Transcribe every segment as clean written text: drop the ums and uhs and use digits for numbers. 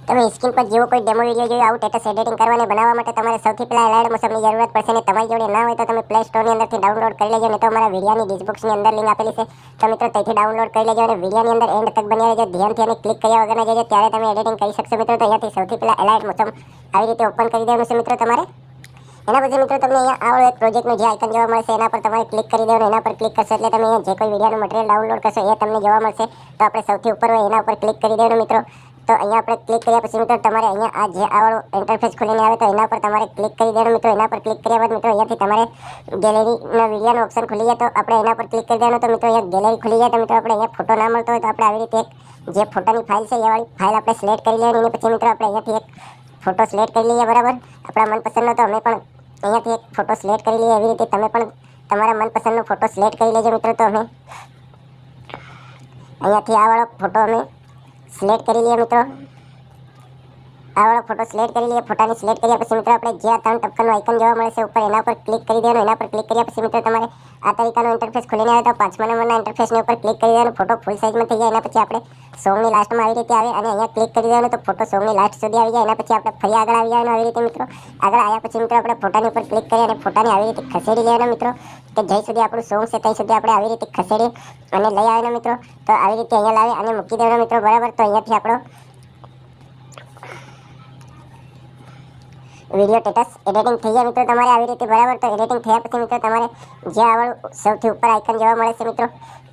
તમે સ્ક્રીન પર જેવો કોઈ ડેમો વિડીયો જોયો આવું સ્ટેટસ એડિટિંગ કરવા અને બનાવવા માટે તમારે સૌથી પહેલા એલાઇડ મોશનની જરૂરત પડશે અને તમારી જોડે ના હોય તો તમે પ્લે સ્ટોરની અંદરથી ડાઉનલોડ કરી લેજો. ને તો અમારા વિડીયોની ડિસ્ક્રિપ્શનની અંદર લિંક આપેલી છે, તો મિત્રો ત્યાંથી ડાઉનલોડ કરી લેજો અને વિડીયોની અંદર એન્ડ તક બન્યા રહેજો. ધ્યાનથી અને ક્લિક કર્યા વગરના જજો, ત્યારે તમે એડિટિંગ કરી શકશો મિત્રો. તો અહીંયાથી સૌથી પહેલા એલાઇડ મોશન આવી રીતે ઓપન કરી દેવાનું છે મિત્રો તમારે. એના પછી મિત્રો તમને અહીંયા આવો એક પ્રોજેક્ટનું જે આઇકન જોવા મળશે એના પર તમારે ક્લિક કરી દેવાનું. એના પર ક્લિક કરશો એટલે તમે અહીંયા જે કોઈ વિડીયોનું મટીરિયલ ડાઉનલોડ કરશો એ તમને જોવા મળશે. તો આપણે સૌથી ઉપર હોય એના ઉપર ક્લિક કરી દેવાનું મિત્રો. તો અહીંયા આપણે ક્લિક કર્યા પછી મિત્રો તમારે અહીંયા આ જે આવાળો ઇન્ટરફેસ ખોલીને આવે તો એના પર તમારે ક્લિક કરી દેવાનું મિત્રો. એના પર ક્લિક કર્યા બાદ મિત્રો અહીંયાથી તમારે ગેલેરીના વિડીયોનો ઓપ્શન ખુલી જાય તો આપણે એના પર ક્લિક કરી દેવાનું. તો મિત્રો અહીંયા ગેલેરી ખુલી જાય તો મિત્રો આપણે અહીંયા ફોટો ના મળતો હોય તો આપણે આવી રીતે એક જે ફોટાની ફાઇલ છે એ વાળી ફાઇલ આપણે સિલેક્ટ કરી લેવાની. અને પછી મિત્રો આપણે અહીંયાથી એક ફોટો સિલેક્ટ કરી લઈએ બરાબર આપણા મનપસંદનો. તો અમે પણ અહીંયાથી એક ફોટો સિલેક્ટ કરી લઈએ. એવી રીતે તમે પણ તમારા મનપસંદનો ફોટો સિલેક્ટ કરી લેજો મિત્રો. તો અમે અહીંયાથી આ વાળો ફોટો અમે સિલેક્ટ કરી લઈએ મિત્રો. આ વાળો ફોટો સિલેક્ટ કરી લઈએ. ફોટાની સિલેક્ટ કર્યા પછી મિત્રો આપણે જે આ 3 ટપકાનું આઇકન જોવા મળે છે ઉપર એના પર ક્લિક કરી દેવાનું. એના પર ક્લિક કર્યા પછી મિત્રો તમારે આ તરીકાનો ઇન્ટરફેસ ખોલીને આવે તો 5મા નંબરના ઇન્ટરફેસની ઉપર ક્લિક કરી દેવાનું. ફોટો ફૂલ સાઇઝમાં થઈ જાય. એના પછી આપણે સોંગની લાસ્ટમાં આવી રીતે આવે અને અહીંયા ક્લિક કરી દેવાનું તો ફોટો સોંગની લાસ્ટ સુધી આવી જાય. એના પછી આપણે ફરી આગળ આવી જવાનું આવી રીતે મિત્રો. આગળ આવ્યા પછી મિત્રો આપણે ફોટાની ઉપર ક્લિક કરી અને ફોટાને આવી રીતે ખસેડી લેવાના મિત્રો. કે જ્યાં સુધી આપણું સોંગ છે ત્યાં સુધી આપણે આવી રીતે ખસેડી અને લઈ આવેના મિત્રો. તો આવી રીતે અહીંયા લાવી અને મૂકી દેવાના મિત્રો બરાબર. તો અહીંયાથી આપણો વિડીયો સ્ટેટસ એડિટિંગ થઈ જાય મિત્રો તમારે આવી રીતે બરાબર. તો એડિટિંગ થયા પછી મિત્રો તમારે જે આવડું સૌથી ઉપર આઇકન જોવા મળે છે મિત્રો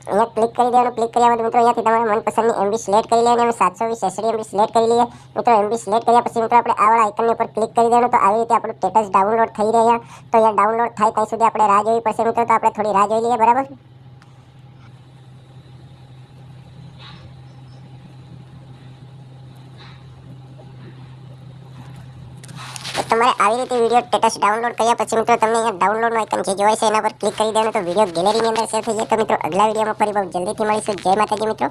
અહીંયા ક્લિક કરી દેવાનું. ક્લિક કર્યા બાદ મિત્રો અહીંયાથી તમારે મનપસંદની MB સિલેક્ટ કરી લેવાની. અમે 720 SD MB સિલેક્ટ કરી લઈએ મિત્રો. MB સિલેક્ટ કર્યા પછી મિત્રો આપણે આ વાળા આઇકનની ઉપર ક્લિક કરી દેવાનું. તો આવી રીતે આપણું સ્ટેટસ ડાઉનલોડ થઈ રહ્યા. તો અહીંયા ડાઉનલોડ થાય ત્યાં સુધી આપણે રાહ જોવી પડશે મિત્રો. તો આપણે થોડી રાહ જોઈ લઈએ બરાબર. તમારે આવી રીતે વિડીયો સ્ટેટસ ડાઉનલોડ કર્યા પછી મિત્રો તમને અહીંયા ડાઉનલોડનું આઇકન જે જોવાય છે એના પર ક્લિક કરી દેવાનું. તો વિડીયો ગેલેરીની અંદર સેવ થઈ જાય. તો મિત્રો અગલા વિડીયોમાં ફરી બહુ જલ્દીથી મળીશું. જય માતાજી મિત્રો.